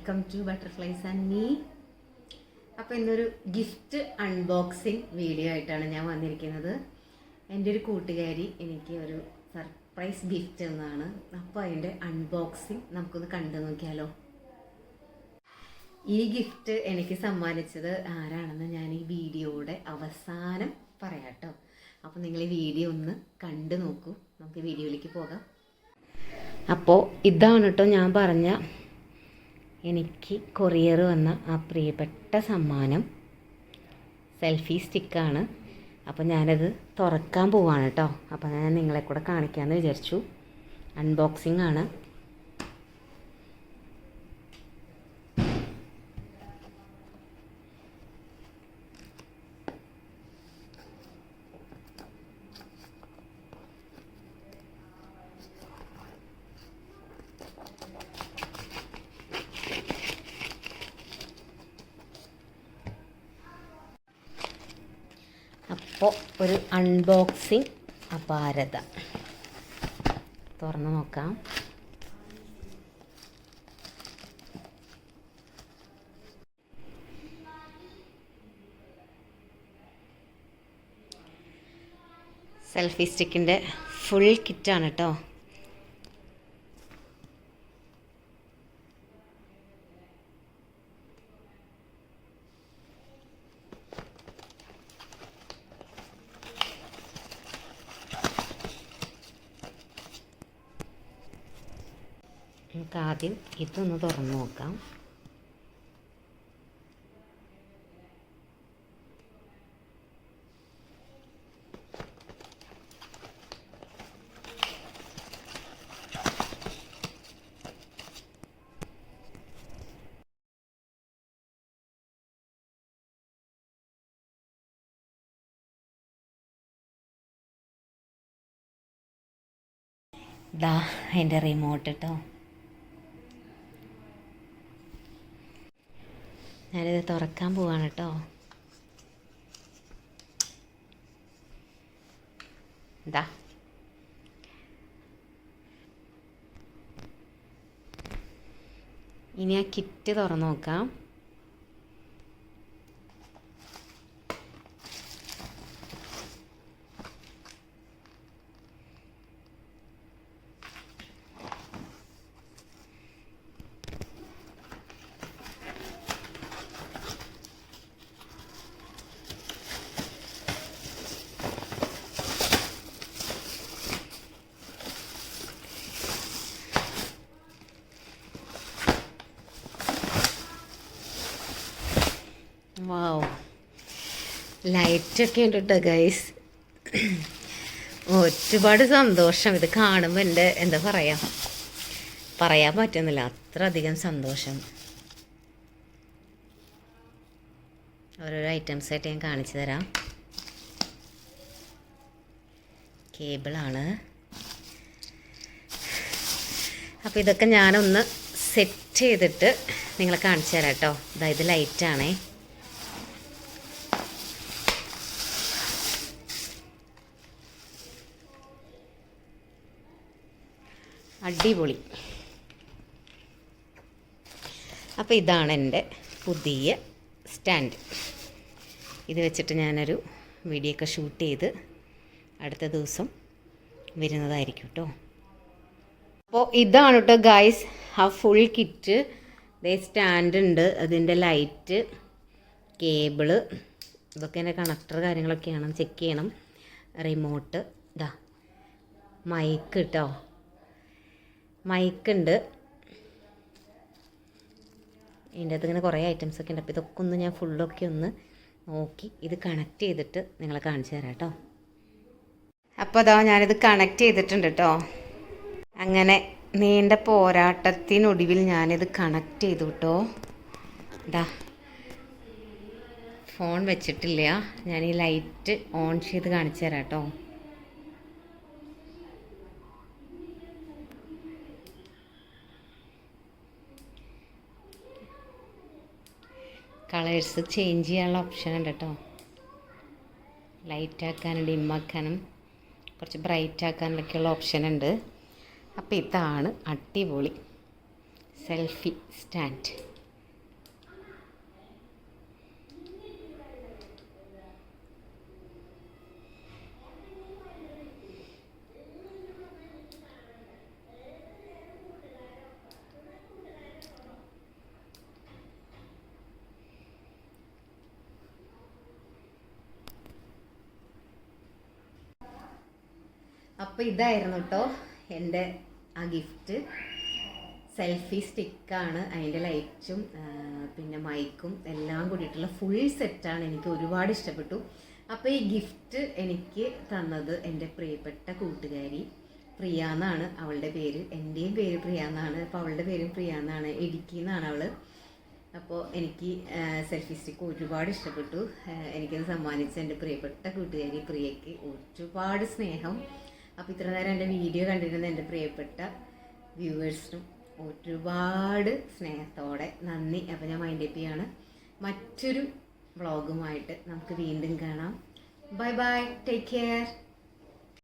Welcome to butterflies and me. അപ്പോൾ ഇന്നൊരു gift unboxing video ആയിട്ടാണ് ഞാൻ വന്നിരിക്കുന്നത്. എൻ്റെ ഒരു കൂട്ടുകാരി എനിക്ക് ഒരു സർപ്രൈസ് ഗിഫ്റ്റ് എന്നാണ്. അപ്പോൾ അതിൻ്റെ അൺബോക്സിങ് നമുക്കൊന്ന് കണ്ടു നോക്കിയാലോ. ഈ ഗിഫ്റ്റ് എനിക്ക് സമ്മാനിച്ചത് ആരാണെന്ന് ഞാൻ ഈ വീഡിയോയുടെ അവസാനം പറയാം കേട്ടോ. അപ്പോൾ നിങ്ങൾ ഈ വീഡിയോ ഒന്ന് കണ്ടു നോക്കൂ. നമുക്ക് വീഡിയോയിലേക്ക് പോകാം. അപ്പോൾ ഇതാണ് കേട്ടോ ഞാൻ പറഞ്ഞ എനിക്ക് കൊറിയർ വന്ന ആ പ്രിയപ്പെട്ട സമ്മാനം. സെൽഫി സ്റ്റിക്കാണ്. അപ്പോൾ ഞാനത് തുറക്കാൻ പോവാണ് കേട്ടോ. അപ്പോൾ ഞാൻ നിങ്ങളെ കൂടെ കാണിക്കാമെന്ന് വിചാരിച്ചു. അൺബോക്സിംഗ് ആണ്. അപ്പോൾ ഒരു അൺബോക്സിങ് അപാരത. തുറന്ന് നോക്കാം. സെൽഫി സ്റ്റിക്കിൻ്റെ ഫുൾ കിറ്റാണ് കേട്ടോ. നമുക്ക് ആദ്യം ഇതൊന്ന് തുറന്ന് നോക്കാം. ദാ എൻ്റെ റിമോട്ട് കേട്ടോ. ഞാനിത് തുറക്കാൻ പോവാണ് കേട്ടോ. എന്താ ഇനി ആ കിറ്റ് തുറന്നു നോക്കാം. വാവ്, ലൈറ്റൊക്കെ ഉണ്ട് കേട്ടോ ഗൈസ്. ഒരുപാട് സന്തോഷം ഇത് കാണുമ്പോൾ. എൻ്റെ എന്താ പറയാൻ പറ്റുന്നില്ല, അത്ര അധികം സന്തോഷം. ഓരോരോ ഐറ്റംസായിട്ട് ഞാൻ കാണിച്ചു തരാം. കേബിളാണ്. അപ്പോൾ ഇതൊക്കെ ഞാനൊന്ന് സെറ്റ് ചെയ്തിട്ട് നിങ്ങളെ കാണിച്ചു തരാം കേട്ടോ. അതായത് ലൈറ്റാണേ. അടിപൊളി. അപ്പോൾ ഇതാണ് എൻ്റെ പുതിയ സ്റ്റാൻഡ്. ഇത് വെച്ചിട്ട് ഞാനൊരു വീഡിയോ ഒക്കെ ഷൂട്ട് ചെയ്ത് അടുത്ത ദിവസം വരുന്നതായിരിക്കും കേട്ടോ. അപ്പോൾ ഇതാണ് കേട്ടോ ഗൈസ് ആ ഫുൾ കിറ്റ്. ഇതേ സ്റ്റാൻഡ് ഉണ്ട്, അതിൻ്റെ ലൈറ്റ്, കേബിള്, ഇതൊക്കെ എൻ്റെ കണക്ടർ കാര്യങ്ങളൊക്കെയാണ്. ചെക്ക് ചെയ്യണം. റിമോട്ട്, ഇതാ മൈക്ക് കേട്ടോ. മൈക്കുണ്ട്. ഇതിൻ്റെ അകത്ത് ഇങ്ങനെ കുറേ ഐറ്റംസൊക്കെ ഉണ്ട്. അപ്പോൾ ഇതൊക്കെ ഒന്ന് ഞാൻ ഫുള്ളൊക്കെ ഒന്ന് നോക്കി ഇത് കണക്ട് ചെയ്തിട്ട് നിങ്ങളെ കാണിച്ചു തരാം കേട്ടോ. അപ്പോൾ അതാ ഞാനിത് കണക്ട് ചെയ്തിട്ടുണ്ട് കേട്ടോ. അങ്ങനെ നീണ്ട പോരാട്ടത്തിനൊടുവിൽ ഞാനിത് കണക്ട് ചെയ്തു കേട്ടോ. ഇതാ ഫോൺ വെച്ചിട്ടില്ല. ഞാൻ ഈ ലൈറ്റ് ഓൺ ചെയ്ത് കാണിച്ചു തരാം കേട്ടോ. കളേഴ്സ് ചേഞ്ച് ചെയ്യാനുള്ള ഓപ്ഷൻ ഉണ്ട് കേട്ടോ. ലൈറ്റ് ആക്കാനും ഡിമ്മാക്കാനും കുറച്ച് ബ്രൈറ്റ് ആക്കാനൊക്കെയുള്ള ഓപ്ഷൻ ഉണ്ട്. അപ്പോൾ ഇതാണ് അടിപൊളി സെൽഫി സ്റ്റാൻഡ്. അപ്പോൾ ഇതായിരുന്നു കേട്ടോ എൻ്റെ ആ ഗിഫ്റ്റ്. സെൽഫി സ്റ്റിക്കാണ്, അതിൻ്റെ ലൈറ്റും പിന്നെ മൈക്കും എല്ലാം കൂടിയിട്ടുള്ള ഫുൾ സെറ്റാണ്. എനിക്ക് ഒരുപാട് ഇഷ്ടപ്പെട്ടു. അപ്പോൾ ഈ ഗിഫ്റ്റ് എനിക്ക് തന്നത് എൻ്റെ പ്രിയപ്പെട്ട കൂട്ടുകാരി പ്രിയ എന്നാണ് അവളുടെ പേര്. എൻ്റെയും പേര് പ്രിയ എന്നാണ്. അപ്പോൾ അവളുടെ പേരും പ്രിയ എന്നാണ്. ഇടുക്കിയിൽ നിന്നാണ് അവൾ. അപ്പോൾ എനിക്ക് സെൽഫി സ്റ്റിക്ക് ഒരുപാട് ഇഷ്ടപ്പെട്ടു. എനിക്കത് സമ്മാനിച്ച എൻ്റെ പ്രിയപ്പെട്ട കൂട്ടുകാരി പ്രിയയ്ക്ക് ഒരുപാട് സ്നേഹം. അപ്പോൾ ഇത്ര നേരം എൻ്റെ വീഡിയോ കണ്ടിരുന്ന എൻ്റെ പ്രിയപ്പെട്ട വ്യൂവേഴ്സിനും ഒരുപാട് സ്നേഹത്തോടെ നന്ദി. അപ്പോൾ ഞാൻ മൈൻഡ് അപ്പ് ചെയ്യാണ്. മറ്റൊരു വ്ളോഗുമായിട്ട് നമുക്ക് വീണ്ടും കാണാം. Bye bye, take care.